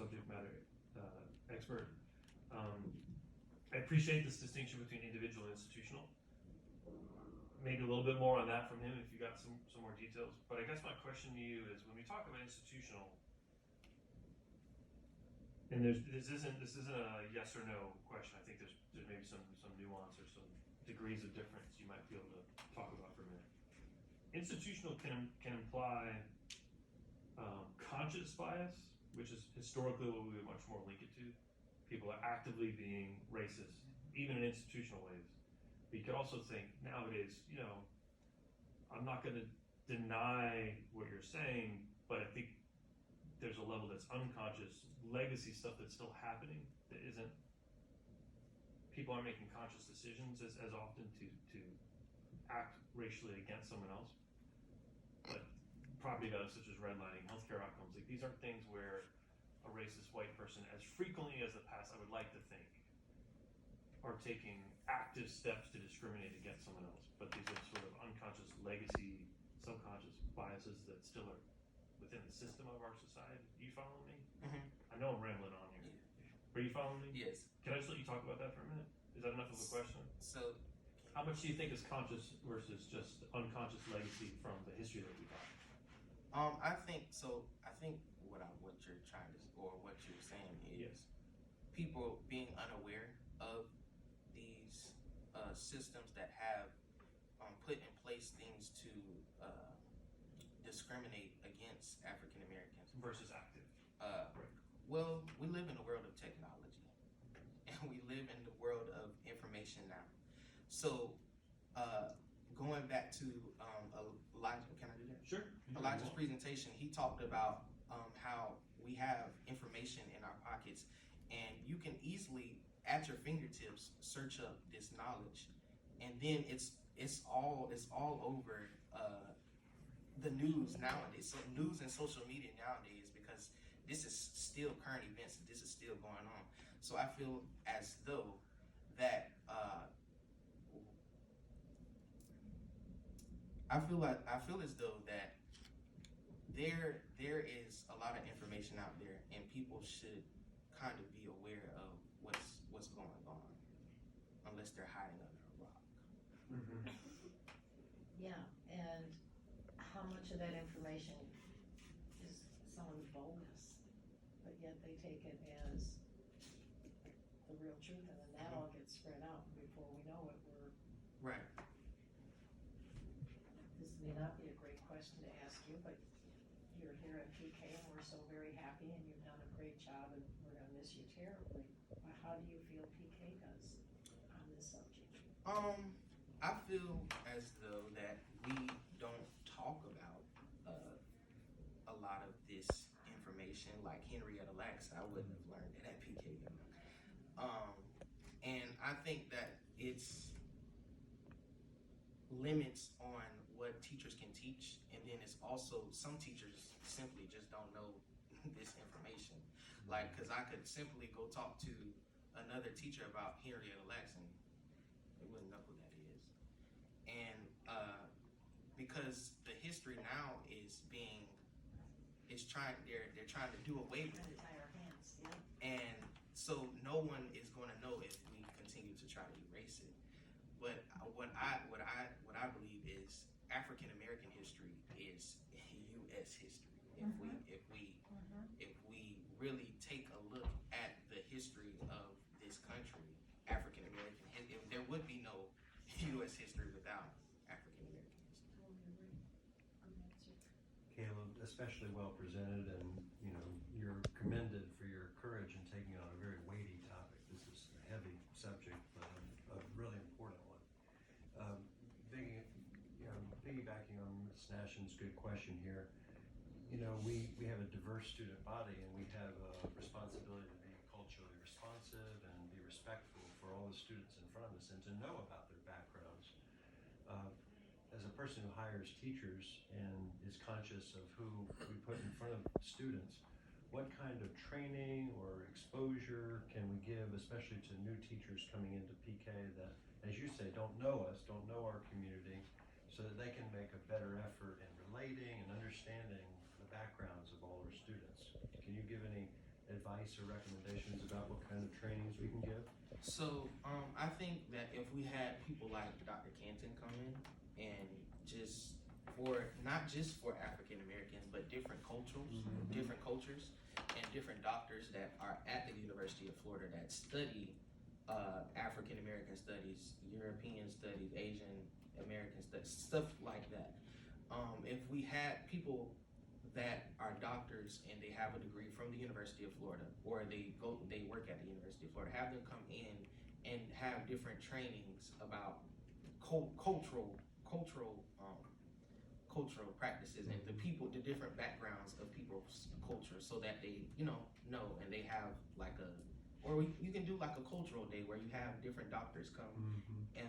subject matter expert. I appreciate this distinction between individual and institutional. Maybe a little bit more on that from him if you got some more details. But I guess my question to you is, when we talk about institutional, and this isn't a yes or no question. I think there's maybe some nuance or some degrees of difference you might be able to talk about for a minute. Institutional can imply conscious bias, which is historically what we would much more link it to. People are actively being racist, even in institutional ways. But you could also think nowadays, I'm not going to deny what you're saying, but I think there's a level that's unconscious, legacy stuff that's still happening that isn't, people aren't making conscious decisions as often to act racially against someone else. But property values such as redlining, healthcare outcomes, like these aren't things where a racist white person, as frequently as the past, I would like to think, are taking active steps to discriminate against someone else. But these are sort of unconscious legacy, subconscious biases that still are within the system of our society. You follow me? Mm-hmm. I know I'm rambling on here. Are you following me? Yes. Can I just let you talk about that for a minute? Is that enough of a question? So, how much do you think is conscious versus just unconscious legacy from the history that we got? I think what you're trying to, or what you're saying is, people being unaware of these systems that have put in place things to discriminate against African Americans versus active. Right. Well, we live in a world of technology, and we live in the world of information now. So, going back to Elijah, can I do that? Sure. Elijah's presentation, he talked about how we have information in our pockets, and you can easily, at your fingertips, search up this knowledge, and then it's all over the news nowadays. So news and social media nowadays, because this is still current events, this is still going on. So I feel as though that I feel as though that there is a lot of information out there, and people should kind of be aware of what's going on, unless they're hiding under a rock. Mm-hmm. Yeah, and how much of that information is some of the bogus, but yet they take it as the real truth, and then that all gets spread out, and before we know it, we're Right. This may not be a great question to ask you, but you're here at PK, and we're so very happy, and you've done a great job, and we're going to miss you terribly. But how do you feel PK does on this subject? I feel as though that we don't talk about a lot of this information, like Henrietta Lacks. I wouldn't have learned it at PK. And I think that it's limits on what teachers can teach, and then it's also some teachers simply just don't know this information. Like, because I could simply go talk to another teacher about Henrietta Lacks, and they wouldn't know who that is. And because the history now they're trying to do away with it, Tie our hands, yeah. and so no one is going to know if we continue to try to erase it. But what I believe is African American history is U.S. history. If we really take a look at the history of this country, African American, there would be no U.S. history without African American history. Caleb, especially well presented, and you're commended for your courage in taking on a very weighty topic. This is a heavy subject, but a really important one. Piggybacking on Ms. Nashin's good question here, we have a diverse student body, and we have a responsibility to be culturally responsive and be respectful for all the students in front of us and to know about their backgrounds. As a person who hires teachers and is conscious of who we put in front of students, what kind of training or exposure can we give, especially to new teachers coming into PK that, as you say, don't know us, don't know our community, so that they can make a better effort in relating and understanding the backgrounds of all our students? Can you give any advice or recommendations about what kind of trainings we can give? So I think that if we had people like Dr. Canton come in and just for not just for African Americans but different cultures, and different doctors that are at the University of Florida that study African American studies, European studies, Asian American studies, stuff like that. If we had people that are doctors and they have a degree from the University of Florida, or they work at the University of Florida, have them come in and have different trainings about cultural practices and the different backgrounds of people's culture, so that they know and they have like you can do like a cultural day where you have different doctors come and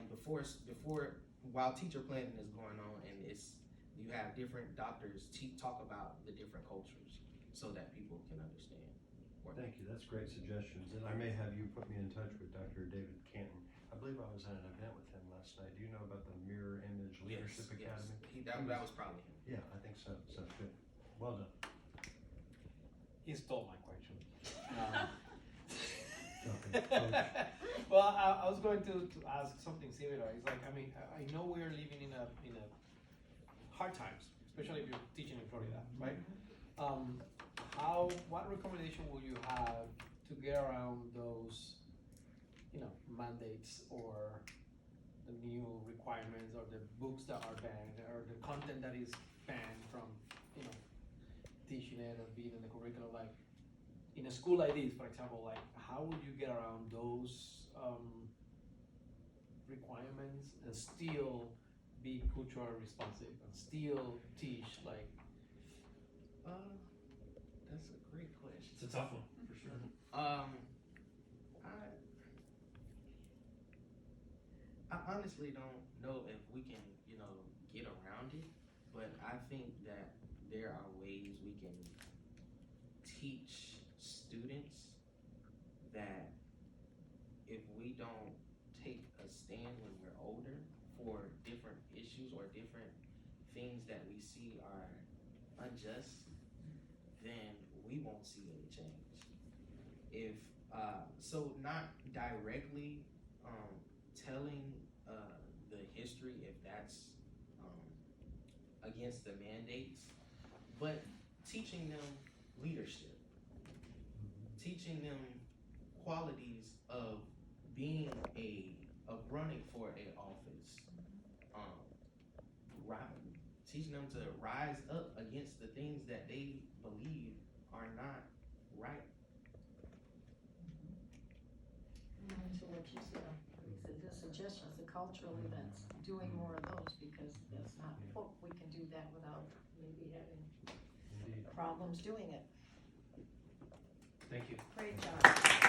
while teacher planning is going on, and you have different doctors talk about the different cultures so that people can understand. Thank you, that's great suggestions, and I may have you put me in touch with Dr. David Canton. I believe I was at an event with him last night. Do you know about the Mirror Image Leadership Academy? That was probably him. Yeah, I think so. So good. Well done. He stole my question. Okay. Coach. Well, I was going to ask something similar. It's like, I mean, I know we're living in a hard times, especially if you're teaching in Florida, right? What recommendation would you have to get around those, mandates or the new requirements or the books that are banned or the content that is banned from, teaching it or being in the curriculum? Like in a school like this, for example, like how would you get around those requirements and still be culturally responsive and still teach like? That's a great question. It's a tough one, for sure. I honestly don't know if we can, get around it, but I think that there are ways we can teach students that if we don't take a stand when we're older for different issues or different things that we see are unjust, then we won't see any change. If so, not directly telling the history if that's against the mandates, but teaching them leadership, teaching them qualities of being of running for a office, teaching them to rise up against the things that they believe are not right. To what you said, the suggestions, the cultural events, doing more of those, because that's not, we can do that without maybe having Indeed. problems doing it. Thank you. Great job.